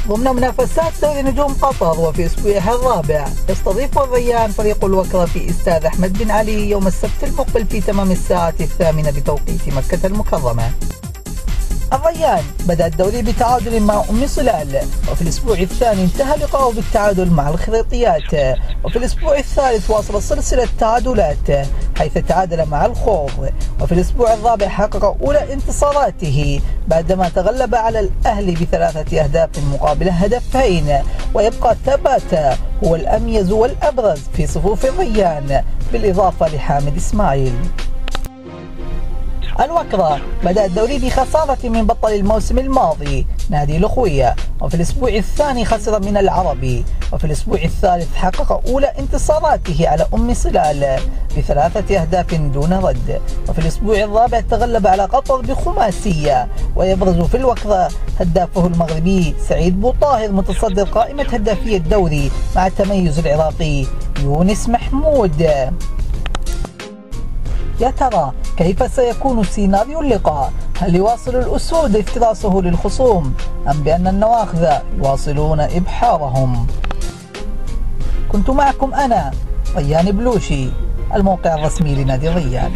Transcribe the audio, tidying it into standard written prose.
ضمن منافسات دوري نجوم قطر وفي أسبوعها الرابع يستضيف الريان فريق الوكرة في استاد أحمد بن علي يوم السبت المقبل في تمام الساعة 8 بتوقيت مكة المكرمة. الريان بدأ الدوري بتعادل مع أم صلال، وفي الأسبوع الثاني انتهى لقاؤه بالتعادل مع الخريطيات، وفي الأسبوع الثالث واصل سلسلة التعادلات حيث تعادل مع الخوض، وفي الأسبوع الرابع حقق أولى انتصاراته بعدما تغلب على الأهلي ب3 أهداف مقابل هدفين، ويبقى تباتا هو الأميز والأبرز في صفوف الريان بالإضافة لحامد إسماعيل. الوكرة بدأ الدوري بخسارة من بطل الموسم الماضي نادي الأخوية، وفي الأسبوع الثاني خسر من العربي، وفي الأسبوع الثالث حقق أولى انتصاراته على أم صلال ب3 أهداف دون رد، وفي الأسبوع الرابع تغلب على قطر بخماسية، ويبرز في الوكرة هدافه المغربي سعيد بوطاهر متصدر قائمة هدافي الدوري مع التميز العراقي يونس محمود. يا ترى كيف سيكون سيناريو اللقاء؟ هل يواصل الأسود افتراسه للخصوم أم بأن النواخذ يواصلون إبحارهم؟ كنت معكم أنا ريان بلوشي، الموقع الرسمي لنادي الريان.